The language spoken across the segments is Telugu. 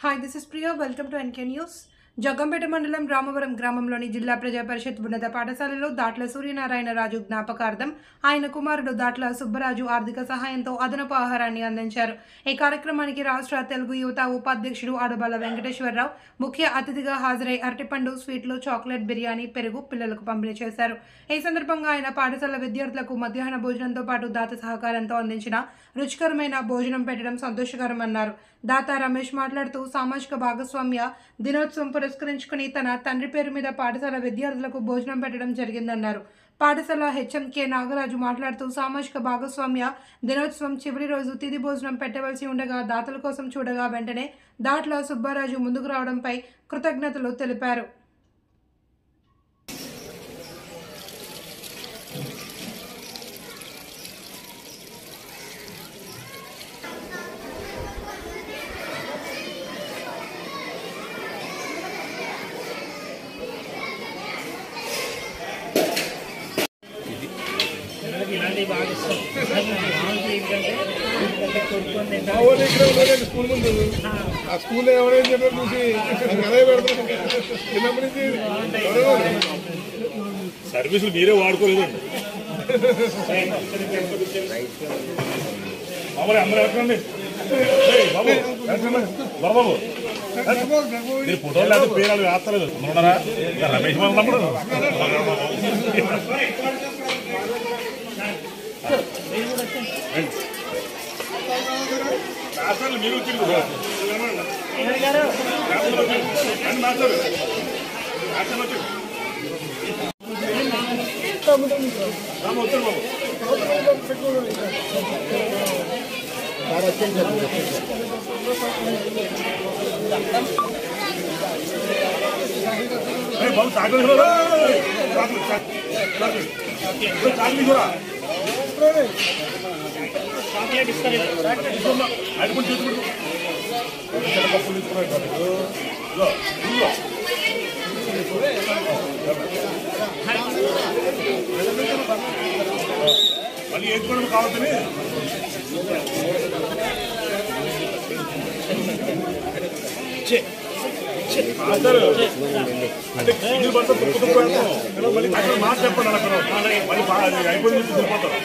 Hi, this is Priya. Welcome to NK News. Jaggampeta మండలం రామవరం గ్రామంలోని జిల్లా ప్రజా పరిషత్ ఉన్నత పాఠశాలలో దాట్ల సూర్యనారాయణ రాజు జ్ఞాపకార్థం ఆయన కుమారుడు దాట్ల సుబ్బరాజు ఆర్థిక సహాయంతో అదనపు ఆహారాన్ని అందించారు. ఈ కార్యక్రమానికి రాష్ట్ర తెలుగు యువత ఉపాధ్యక్షుడు ఆడబాల వెంకటేశ్వరరావు ముఖ్య అతిథిగా హాజరై అరటిపండు, స్వీట్లు, చాక్లెట్, బిర్యానీ, పెరుగు పిల్లలకు పంపిణీ చేశారు. ఈ సందర్భంగా ఆయన పాఠశాల విద్యార్థులకు మధ్యాహ్న భోజనంతో పాటు దాత సహకారంతో అందించిన రుచికరమైన భోజనం పెట్టడం సంతోషకరమన్నారు. దాత రమేష్ మాట్లాడుతూ సామాజిక భాగస్వామ్య దినోత్సవం పురస్కరించుకుని తన తండ్రి పేరు మీద పాఠశాల విద్యార్థులకు భోజనం పెట్టడం జరిగిందన్నారు. పాఠశాల హెచ్ఎంకే నాగరాజు మాట్లాడుతూ సామాజిక భాగస్వామ్య దినోత్సవం చివరి రోజు తిథి భోజనం పెట్టవలసి ఉండగా దాతల కోసం చూడగా వెంటనే దాట్ల సుబ్బరాజు ముందుకు రావడంపై కృతజ్ఞతలు తెలిపారు. స్కూల్ ఎవరైనా చెప్పారు చూసి అదే పెడతాం. చిన్నప్పటి నుంచి సర్వీసులు మీరే వాడుకోలేదండి. మామూలు అందరూ ఎక్కడండి బాబు మీరు ఫోటోలు లేదా పేరాలు వేస్తలేదు ఉన్నారా? రమేష్ ఉన్నప్పుడు మీరు బాబు చాకలి చాక్లెట్ ఇస్తారు అడుగుని తీసుకుంటు పప్పులు తీసుకున్నాడు. మళ్ళీ వేసుకోవడం కావద్దని అంటే సింగిల్ బట్ట మళ్ళీ మాట చెప్పండి అక్కడ మళ్ళీ అయిపోయింది సరిపోతారు.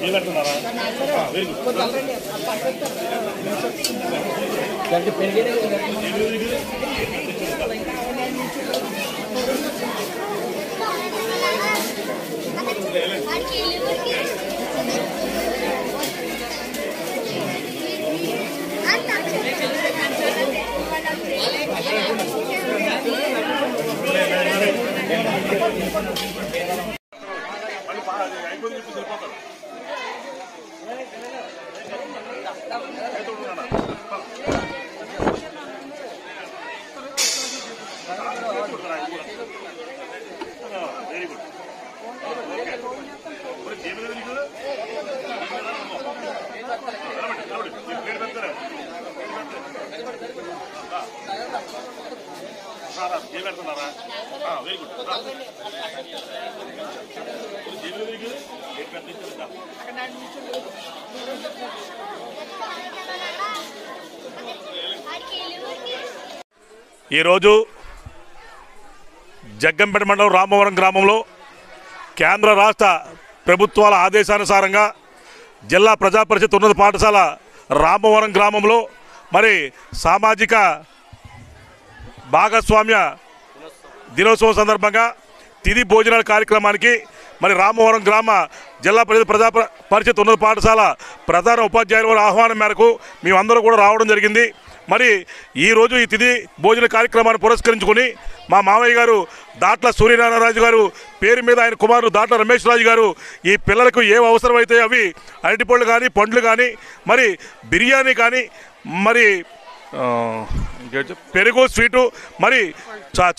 ఏమంటున్నారా? Very good. ఏమంటున్నారా? Very good. ఈరోజు జగ్గంపేట మండలం రామవరం గ్రామంలో కేంద్ర రాష్ట్ర ప్రభుత్వాల ఆదేశానుసారంగా జిల్లా ప్రజా పరిషత్ ఉన్నత పాఠశాల రామవరం గ్రామంలో మరి సామాజిక భాగస్వామ్య దినోత్సవం సందర్భంగా తిథి భోజనాల కార్యక్రమానికి మరి రామవరం గ్రామ జిల్లా ప్రజా పరిషత్ ఉన్నత పాఠశాల ప్రధాన ఉపాధ్యాయుల ఆహ్వానం మేరకు మేమందరూ కూడా రావడం జరిగింది. మరి ఈరోజు ఈ తిథి భోజన కార్యక్రమాన్ని పురస్కరించుకొని మా మామయ్య గారు దాట్ల సూర్యనారాయణ రాజు గారు పేరు మీద ఆయన కుమారుడు దాట్ల రమేష్ రాజు గారు ఈ పిల్లలకు ఏవి అవసరమైతే అవి అరటిపళ్ళు కానీ, పండ్లు కానీ, మరి బిర్యానీ కానీ, మరి పెరుగు స్వీటు మరి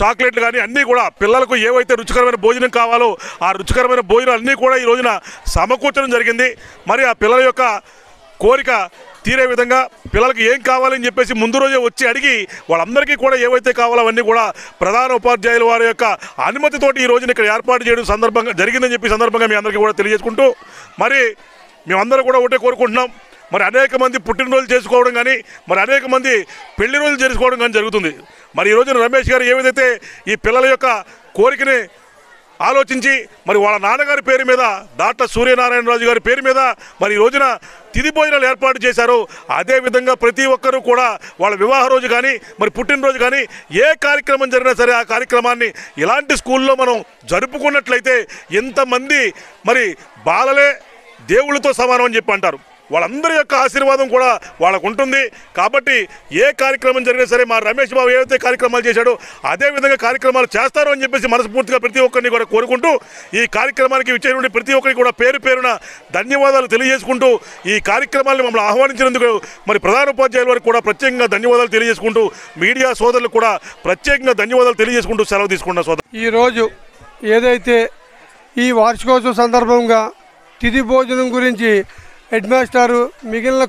చాక్లెట్లు కానీ అన్నీ కూడా పిల్లలకు ఏవైతే రుచికరమైన భోజనం కావాలో ఆ రుచికరమైన భోజనం అన్నీ కూడా ఈ రోజున సమకూర్చడం జరిగింది. మరి ఆ పిల్లల యొక్క కోరిక తీరే విధంగా పిల్లలకి ఏం కావాలని చెప్పేసి ముందు రోజే వచ్చి అడిగి వాళ్ళందరికీ కూడా ఏవైతే కావాలో అవన్నీ కూడా ప్రధాన ఉపాధ్యాయుల వారి యొక్క అనుమతితోటి ఈ రోజున ఇక్కడ ఏర్పాటు చేయడం సందర్భంగా జరిగిందని చెప్పి సందర్భంగా మీ అందరికీ కూడా తెలియజేసుకుంటూ మరి మేమందరం కూడా ఒకటే కోరుకుంటున్నాం. మరి అనేక మంది పుట్టినరోజులు చేసుకోవడం కానీ మరి అనేక మంది పెళ్లి రోజులు చేసుకోవడం కానీ జరుగుతుంది. మరి ఈ రోజున రమేష్ గారు ఏదైతే ఈ పిల్లల యొక్క కోరికని ఆలోచించి మరి వాళ్ళ నాన్నగారి పేరు మీద డాక్టర్ సూర్యనారాయణరాజు గారి పేరు మీద మరి ఈ రోజున తిథి భోజనాలు ఏర్పాటు చేశారు. అదేవిధంగా ప్రతి ఒక్కరూ కూడా వాళ్ళ వివాహ రోజు కానీ మరి పుట్టినరోజు కానీ ఏ కార్యక్రమం జరిగినా సరే ఆ కార్యక్రమాన్ని ఇలాంటి స్కూల్లో మనం జరుపుకున్నట్లయితే ఎంతమంది మరి బాలలే దేవుళ్ళతో సమానం అని చెప్పి అంటారు. వాళ్ళందరి యొక్క ఆశీర్వాదం కూడా వాళ్ళకు ఉంటుంది. కాబట్టి ఏ కార్యక్రమం జరిగినా సరే మా రమేష్ బాబు ఏవైతే కార్యక్రమాలు చేశాడో అదేవిధంగా కార్యక్రమాలు చేస్తారు అని చెప్పేసి మనస్ఫూర్తిగా ప్రతి ఒక్కరిని కూడా కోరుకుంటూ ఈ కార్యక్రమానికి విచ్చేటువంటి ప్రతి ఒక్కరికి కూడా పేరు పేరున ధన్యవాదాలు తెలియజేసుకుంటూ ఈ కార్యక్రమాన్ని మమ్మల్ని ఆహ్వానించినందుకు మరి ప్రధాన ఉపాధ్యాయుల వారికి కూడా ప్రత్యేకంగా ధన్యవాదాలు తెలియజేసుకుంటూ మీడియా సోదరులకు కూడా ప్రత్యేకంగా ధన్యవాదాలు తెలియజేసుకుంటూ సెలవు తీసుకున్న సోదరు. ఈరోజు ఏదైతే ఈ వార్షికోత్సవం సందర్భంగా తిథి భోజనం గురించి హెడ్ మాస్టారు మిగిలిన